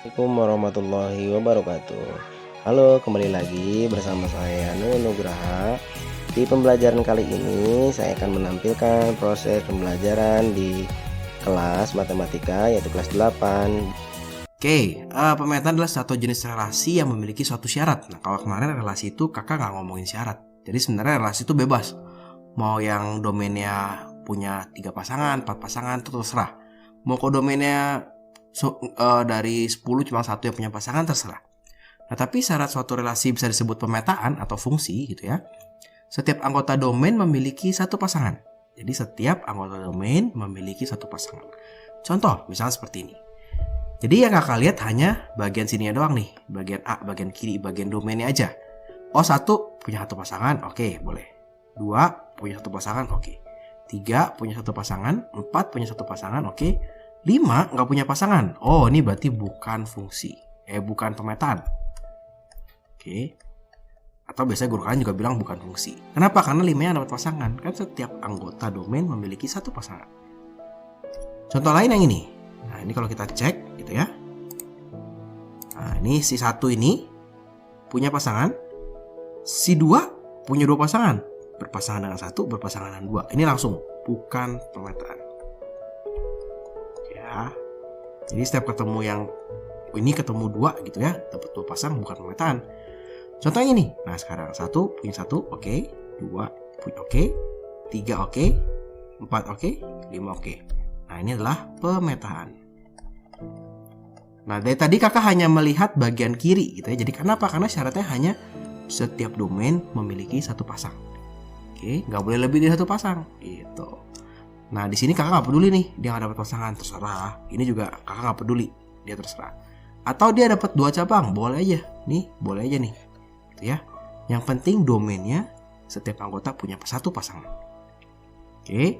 Assalamualaikum warahmatullahi wabarakatuh. Halo, kembali lagi bersama saya Nugraha. Di pembelajaran kali ini saya akan menampilkan proses pembelajaran di kelas matematika yaitu kelas 8. Pemetaan adalah satu jenis relasi yang memiliki suatu syarat. Nah, kalau kemarin relasi itu kakak nggak ngomongin syarat. Jadi sebenarnya relasi itu bebas. Mau yang domainnya punya 3 pasangan, 4 pasangan, itu terserah. Mau ke domainnya dari 10 cuma satu yang punya pasangan, terserah. Nah, tapi syarat suatu relasi bisa disebut pemetaan atau fungsi gitu ya. Setiap anggota domain memiliki satu pasangan. Jadi setiap anggota domain memiliki satu pasangan. Contoh, misalnya seperti ini. Jadi yang kakak lihat hanya bagian sininya doang nih. Bagian A, bagian kiri, bagian domainnya aja. Oh, 1 punya satu pasangan, oke, boleh. 2 punya satu pasangan, oke. 3 punya satu pasangan, 4 punya satu pasangan, oke. 5 nggak punya pasangan. Oh, ini berarti bukan fungsi. Bukan pemetaan. Oke. Atau biasanya guru kalian juga bilang bukan fungsi. Kenapa? Karena 5-nya dapat pasangan. Kan setiap anggota domain memiliki satu pasangan. Contoh lain yang ini. Nah, ini kalau kita cek gitu ya. Nah, ini si 1 ini punya pasangan. Si 2 punya 2 pasangan. Berpasangan dengan 1, berpasangan dengan 2. Ini langsung bukan pemetaan. Ya. Jadi setiap ketemu yang ini ketemu 2 gitu ya, dapat 2 pasang, bukan pemetaan. Contohnya ini. Nah, sekarang 1 punya 1, oke. 2 punya oke. 3 oke. 4 oke. 5 oke. Nah, ini adalah pemetaan. Nah, dari tadi kakak hanya melihat bagian kiri gitu ya. Jadi kenapa? Karena syaratnya hanya setiap domain memiliki satu pasang. Oke, nggak boleh lebih dari satu pasang gitu. Nah, di sini kakak nggak peduli nih, dia nggak dapat pasangan, terserah. Ini juga kakak nggak peduli, dia terserah. Atau dia dapat 2 cabang, boleh aja. Nih, boleh aja nih, gitu ya. Yang penting domainnya setiap anggota punya satu pasangan. Oke.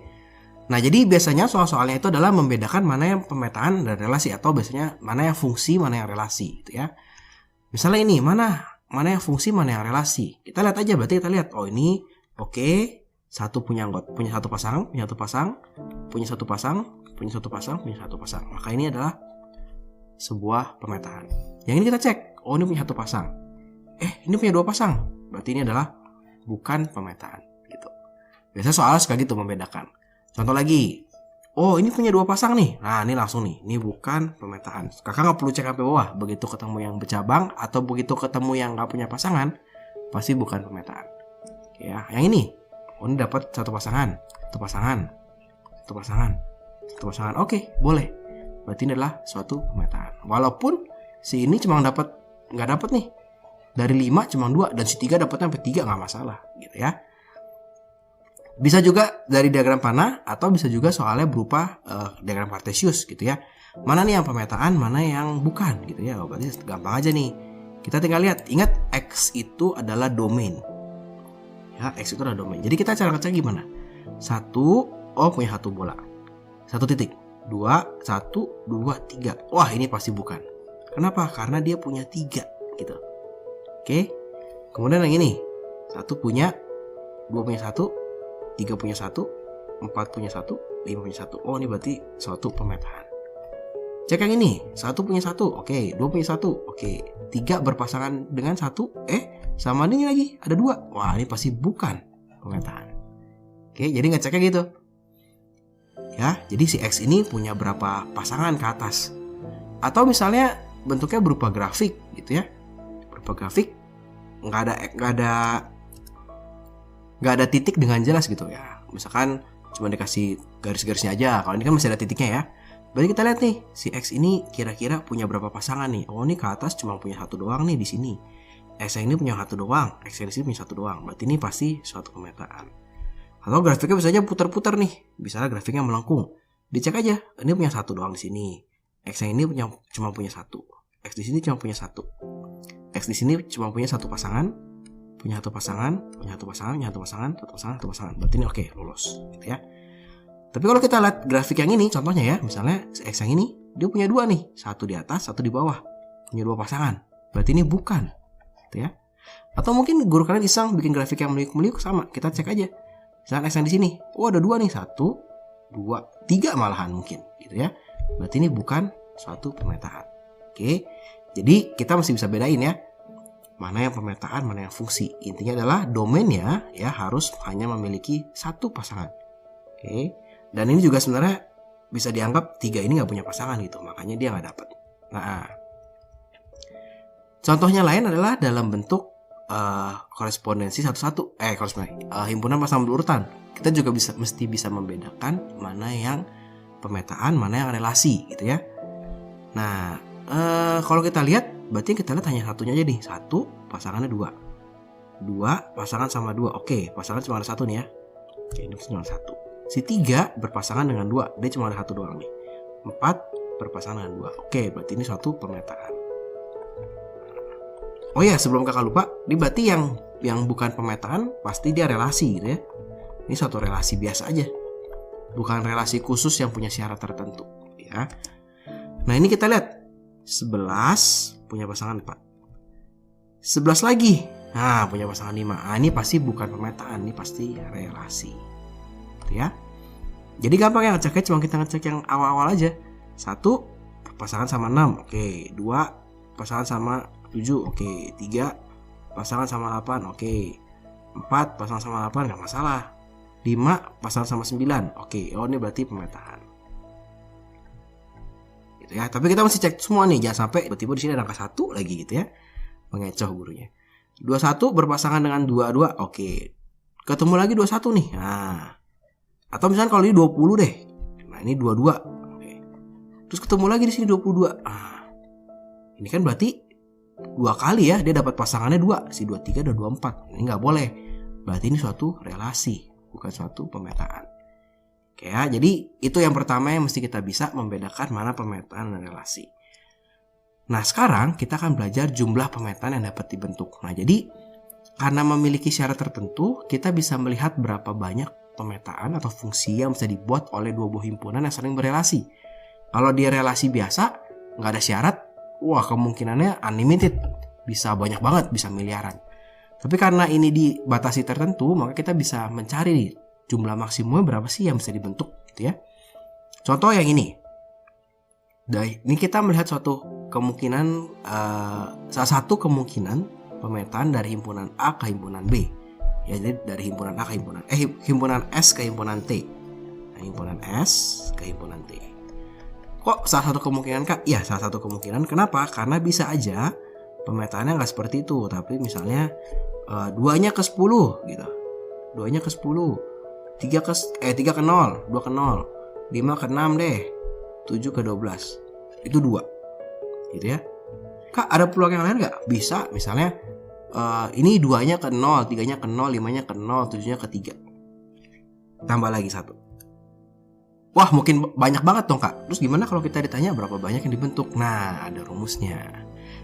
Nah, jadi biasanya soal-soalnya itu adalah membedakan mana yang pemetaan dan relasi, atau biasanya mana yang fungsi, mana yang relasi, gitu ya. Misalnya ini, mana yang fungsi, mana yang relasi. Kita lihat aja, berarti kita lihat, oh ini oke. 1 punya satu pasang, punya satu pasang, punya satu pasang, punya satu pasang, punya satu pasang. Maka ini adalah sebuah pemetaan. Yang ini kita cek, oh ini punya satu pasang. Ini punya 2 pasang. Berarti ini adalah bukan pemetaan gitu. Biasanya soal suka gitu membedakan. Contoh lagi. Oh, ini punya 2 pasang nih. Nah, ini langsung nih. Ini bukan pemetaan. Kakak nggak perlu cek sampai bawah. Begitu ketemu yang bercabang atau begitu ketemu yang nggak punya pasangan, pasti bukan pemetaan. Ya, yang ini. Oh, ini dapat satu pasangan, satu pasangan, satu pasangan, satu pasangan. Oke, boleh. Berarti ini adalah suatu pemetaan. Walaupun si ini cuma nggak dapat nih. Dari 5 cuma 2 dan si 3 dapatnya sampai 3, nggak masalah gitu ya. Bisa juga dari diagram panah atau bisa juga soalnya berupa diagram kartesius gitu ya. Mana nih yang pemetaan, mana yang bukan gitu ya. Berarti gampang aja nih. Kita tinggal lihat. Ingat, X itu adalah domain. Ya, X itu adalah domain. Jadi kita cara ngecek gimana? 1, oh punya 1 bola. 1 titik. 2, 1, 2, 3. Wah, ini pasti bukan. Kenapa? Karena dia punya 3 gitu. Oke. Kemudian yang ini. 1 punya, 2 punya 1, 3 punya 1, 4 punya 1, 5 punya 1. Oh, ini berarti suatu pemetaan. Cek yang ini. 1 punya 1, oke. 2 punya 1, oke. 3 berpasangan dengan 1, sama ini lagi ada 2. Wah, ini pasti bukan pemetaan. Oke, jadi ngeceknya gitu. Ya, jadi si X ini punya berapa pasangan ke atas. Atau misalnya bentuknya berupa grafik gitu ya. Berupa grafik nggak ada titik dengan jelas gitu ya. Misalkan cuma dikasih garis-garisnya aja. Kalau ini kan masih ada titiknya ya. Berarti kita lihat nih, si X ini kira-kira punya berapa pasangan nih. Oh, ini ke atas cuma punya 1 doang nih di sini. X yang ini punya 1 doang, X yang di sini punya 1 doang. Berarti ini pasti suatu pemetaan. Atau grafiknya bisa aja putar-putar nih. Bisa grafiknya melengkung. Dicek aja, ini punya 1 doang di sini. X yang ini cuma punya 1. X di sini cuma punya 1. X di sini cuma punya 1 pasangan, punya 1 pasangan, punya 1 pasangan, punya 1 pasangan, 1 pasangan, 1 pasangan. Berarti ini oke, lulus gitu ya. Tapi kalau kita lihat grafik yang ini, contohnya ya, misalnya X yang ini, dia punya 2 nih. 1 di atas, 1 di bawah. Punya 2 pasangan. Berarti ini bukan. Gitu ya. Atau mungkin guru kalian iseng bikin grafik yang meliuk-meliuk, sama. Kita cek aja. Misalnya X yang di sini. Oh, ada 2 nih. 1, 2, 3 malahan mungkin. Gitu ya. Berarti ini bukan suatu pemetaan. Oke. Jadi kita mesti bisa bedain ya, mana yang pemetaan, mana yang fungsi. Intinya adalah domainnya ya harus hanya memiliki satu pasangan. Oke. Dan ini juga sebenarnya bisa dianggap 3 ini nggak punya pasangan gitu, makanya dia nggak dapat. Nah, contohnya lain adalah dalam bentuk korespondensi himpunan pasangan berurutan. Kita juga mesti bisa membedakan mana yang pemetaan, mana yang relasi gitu ya. Nah, kalau kita lihat, berarti kita lihat hanya satunya aja nih. 1 pasangannya 2. 2 pasangan sama 2. Oke, pasangan cuma ada 1 nih ya. Oke, ini cuma 1. Si 3 berpasangan dengan 2. Dia cuma ada 1 doang nih. 4 berpasangan dengan 2. Oke, berarti ini suatu pemetaan. Oh ya, sebelum kakak lupa, ini berarti yang bukan pemetaan pasti dia relasi gitu ya. Ini suatu relasi biasa aja, bukan relasi khusus yang punya syarat tertentu ya. Nah, ini kita lihat 11 punya pasangan 4. 11 lagi, nah punya pasangan 5. Nah, ini pasti bukan pemetaan, ini pasti relasi gitu ya. Jadi gampang ya ngeceknya, cuma kita ngecek yang awal-awal aja. 1 pasangan sama 6, oke. 2 pasangan sama 7, oke. 3 pasangan sama 8, oke. 4 pasangan sama 8, nggak masalah. 5 pasangan sama 9, oke. Oh, ini berarti pemetaan gitu ya. Tapi kita mesti cek semua nih, jangan sampai tiba-tiba di sini ada angka 1 lagi gitu ya, mengecoh gurunya. 21 berpasangan dengan 22, oke. Ketemu lagi 21 nih. Nah, atau misalnya kalau ini 20 deh. Nah, ini 22, oke. Terus ketemu lagi di sini 22. Nah, ini kan berarti 2 kali ya dia dapat pasangannya 2, si 23 dan 24. Ini nggak boleh. Berarti ini suatu relasi, bukan suatu pemetaan. Oke ya, jadi itu yang pertama yang mesti kita bisa membedakan mana pemetaan dan relasi. Nah, sekarang kita akan belajar jumlah pemetaan yang dapat dibentuk. Nah, jadi karena memiliki syarat tertentu, kita bisa melihat berapa banyak pemetaan atau fungsi yang bisa dibuat oleh 2 buah himpunan yang saling berelasi. Kalau dia relasi biasa, nggak ada syarat, wah kemungkinannya unlimited, bisa banyak banget, bisa miliaran. Tapi karena ini dibatasi tertentu, maka kita bisa mencari jumlah maksimumnya berapa sih yang bisa dibentuk gitu ya. Contoh yang ini. Ini kita melihat suatu kemungkinan, salah satu kemungkinan pemetaan dari himpunan A ke himpunan B. Ya, jadi dari himpunan A ke himpunan S ke himpunan T. Nah, himpunan S ke himpunan T. Kok salah satu kemungkinan Kak? Ya, salah satu kemungkinan. Kenapa? Karena bisa aja pemetaannya nggak seperti itu. Tapi misalnya 2-nya ke 10 gitu. 2-nya ke 10. 3 ke 0. 2 ke 0. 5 ke 6 deh. 7 ke 12. Itu 2. Gitu ya. Kak, ada peluang yang lain nggak? Bisa. Misalnya ini 2-nya ke 0, 3-nya ke 0, 5-nya ke 0, 7-nya ke 3. Tambah lagi 1. Wah, mungkin banyak banget dong Kak. Terus gimana kalau kita ditanya berapa banyak yang dibentuk? Nah, ada rumusnya.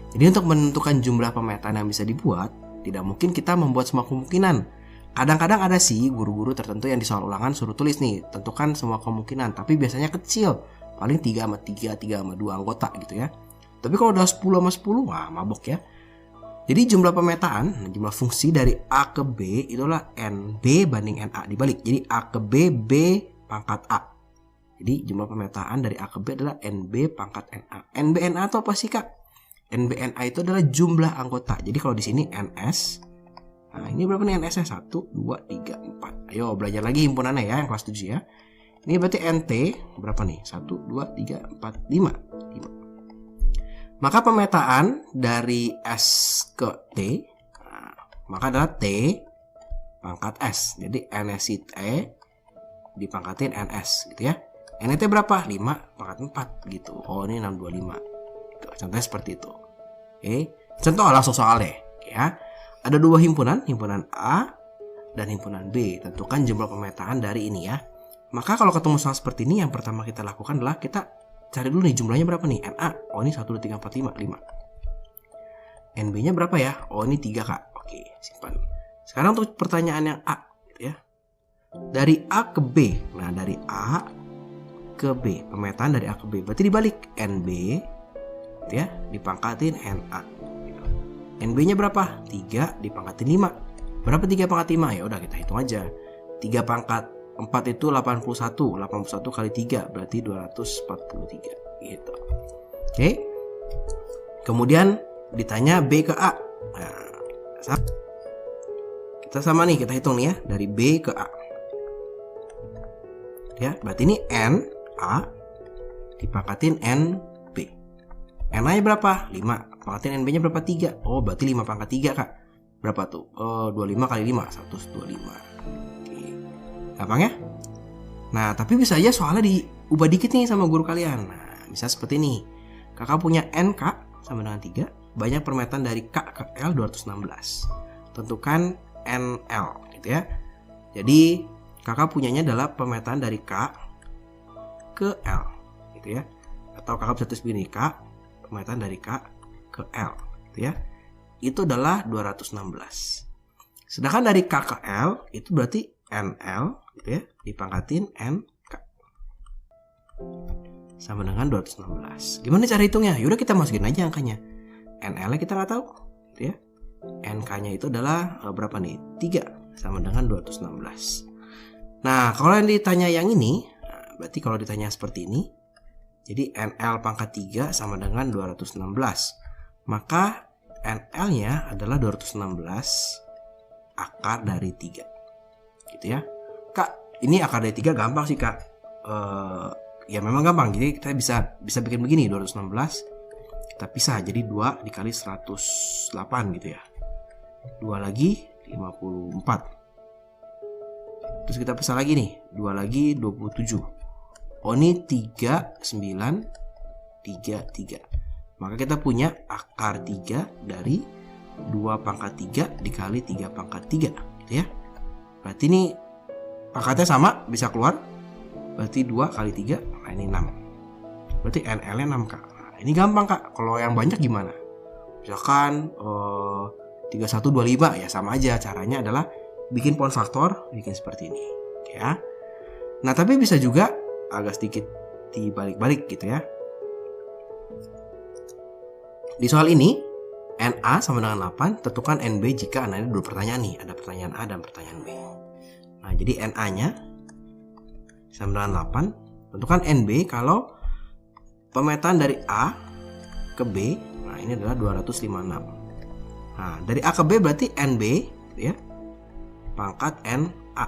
Jadi untuk menentukan jumlah pemetaan yang bisa dibuat, tidak mungkin kita membuat semua kemungkinan. Kadang-kadang ada sih guru-guru tertentu yang di soal ulangan suruh tulis nih, tentukan semua kemungkinan. Tapi biasanya kecil, paling 3 sama 3, 3 sama 2 anggota gitu ya. Tapi kalau udah 10 sama 10, wah mabok ya. Jadi jumlah pemetaan, jumlah fungsi dari A ke B itulah NB banding NA dibalik. Jadi A ke B, B pangkat A. Jadi jumlah pemetaan dari A ke B adalah NB pangkat NA. NB NA itu apa sih Kak? NB NA itu adalah jumlah anggota. Jadi kalau di sini NS, nah ini berapa nih NS-nya? 1, 2, 3, 4. Ayo belajar lagi himpunannya ya, yang kelas 7 ya. Ini berarti NT berapa nih? 1, 2, 3, 4, 5. Maka pemetaan dari S ke T, nah, maka adalah T pangkat S. Jadi NSI T dipangkatin NS gitu ya. NT berapa? 5 pangkat 4 gitu. Oh, ini 625. Gitu. Contohnya seperti itu. Oke. Contoh langsung soal deh ya. Ada 2 himpunan, himpunan A dan himpunan B. Tentukan jumlah pemetaan dari ini ya. Maka kalau ketemu soal seperti ini, yang pertama kita lakukan adalah kita cari dulu nih jumlahnya berapa nih. NA. Oh, ini 1, 2, 3, 4, 5. 5. NB-nya berapa ya? Oh, ini 3 Kak. Oke, simpan. Sekarang untuk pertanyaan yang A gitu ya. Dari A ke B. Nah, dari A ke B, pemetaan dari A ke B. Berarti dibalik, NB gitu ya, dipangkatin NA gitu. NB-nya berapa? 3 dipangkatin 5. Berapa 3 pangkat 5? Ya udah kita hitung aja. 3 pangkat 4 itu 81. 81 kali 3 berarti 243 gitu. Oke. Kemudian ditanya B ke A. Nah, kita sama nih, kita hitung nih ya, dari B ke A. Ya, berarti ini N A dipangkatin N B. N A nya berapa? 5. Pangkatin N B nya berapa? 3. Oh, berarti 5 pangkat 3, Kak. Berapa tuh? 25 kali 5, 125. Oke. Gampang ya? Nah, tapi bisa aja soalnya diubah dikit nih sama guru kalian. Nah, bisa seperti ini. Kakak punya NK sama dengan 3. Banyak permetan dari K ke L 216. Tentukan NL gitu ya. Jadi kakak punyanya adalah pemetaan dari K ke L gitu ya. Atau kakak bisa tulis begini, K pemetaan dari K ke L gitu ya. Itu adalah 216. Sedangkan dari K ke L itu berarti NL gitu ya, dipangkatin NK sama dengan 216. Gimana cara hitungnya? Yaudah kita masukin aja angkanya. NL nya kita nggak tahu gitu ya. NK-nya itu adalah berapa nih? 3 sama dengan 216. Nah, kalau yang ditanya yang ini, berarti kalau ditanya seperti ini, jadi NL pangkat 3 sama dengan 216. Maka NL-nya adalah 216 akar dari 3. Gitu ya. Kak, ini akar dari 3 gampang sih, Kak. Ya memang gampang. Jadi kita bisa bikin begini, 216 kita pisah jadi 2 dikali 108 gitu ya. 2 lagi 54. Terus kita pisah lagi nih, 2 lagi 27. Oh, ini 3 9 3 3. Maka kita punya akar 3 dari 2 pangkat 3 dikali 3 pangkat 3 gitu ya. Berarti ini pangkatnya sama, bisa keluar. Berarti 2 kali 3, nah ini 6. Berarti NL-nya 6, Kak. Nah, ini gampang, Kak. Kalau yang banyak gimana? Misalkan 3125 ya sama aja. Caranya adalah bikin poin faktor, bikin seperti ini ya. Nah, tapi bisa juga agak sedikit dibalik-balik gitu ya. Di soal ini NA sama dengan 8, tentukan NB jika ada dua pertanyaan nih, ada pertanyaan A dan pertanyaan B. Nah, jadi NA-nya sama dengan 8, tentukan NB kalau pemetaan dari A ke B, nah ini adalah 256. Nah, dari A ke B berarti NB ya, pangkat NA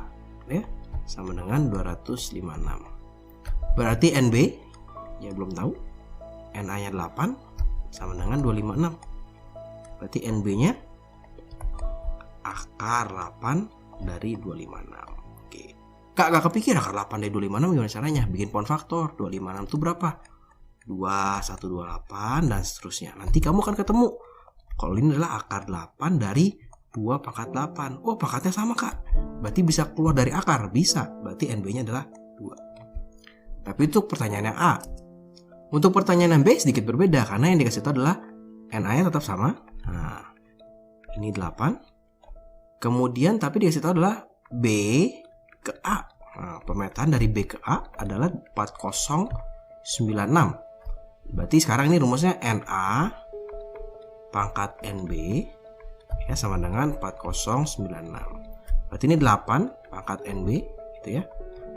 ya, sama dengan 256. Berarti NB ya belum tahu, NA-nya 8 sama dengan 256. Berarti NB-nya akar 8 dari 256. Oke. Kak, gak kepikir akar 8 dari 256 gimana caranya? Bikin poin faktor. 256 itu berapa? 2, 128 dan seterusnya. Nanti kamu akan ketemu. Kalau ini adalah akar 8 dari 2 pangkat 8. Oh, pangkatnya sama, Kak. Berarti bisa keluar dari akar. Bisa. Berarti NB-nya adalah 2. Tapi itu pertanyaannya A. Untuk pertanyaan yang B sedikit berbeda karena yang dikasih itu adalah NA-nya tetap sama. Nah, ini 8. Kemudian tapi dikasih tahu adalah B ke A. Nah, pemetaan dari B ke A adalah 4096. Berarti sekarang ini rumusnya NA pangkat NB ya sama dengan 4096. Berarti ini 8 pangkat NB gitu ya.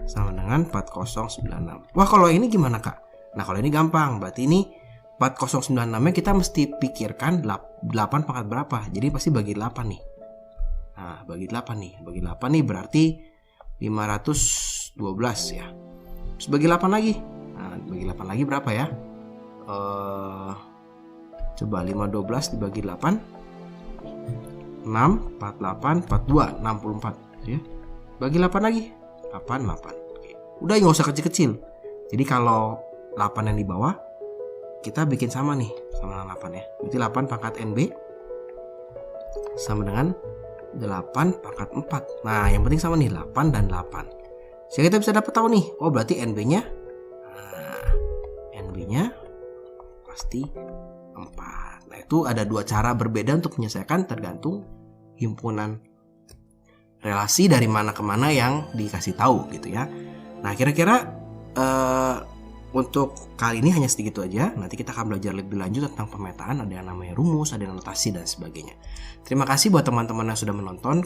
Sama dengan 4096. Wah, kalau ini gimana, Kak? Nah, kalau ini gampang. Berarti ini 4096-nya kita mesti pikirkan 8 pangkat berapa. Jadi pasti bagi 8 nih. Nah, bagi 8 nih. Bagi 8 nih berarti 512 ya. Terus bagi 8 lagi. Nah, bagi 8 lagi berapa ya? Coba 512 dibagi 8. 6, 48, 42, 64 ya. Bagi 8 lagi. 8. Oke. Udah, nggak usah kecil-kecil. Jadi kalau 8 yang di bawah kita bikin sama nih, sama dengan 8 ya. Berarti 8 pangkat NB sama dengan 8 pangkat 4. Nah, yang penting sama nih, 8 dan 8. Jadi kita bisa dapat tahu nih, oh berarti NB-nya NB-nya pasti 4. Nah, itu ada dua cara berbeda untuk menyelesaikan tergantung himpunan relasi dari mana ke mana yang dikasih tahu gitu ya. Nah, kira-kira untuk kali ini hanya sedikit aja. Nanti kita akan belajar lebih lanjut tentang pemetaan. Ada yang namanya rumus, ada yang notasi dan sebagainya. Terima kasih buat teman-teman yang sudah menonton.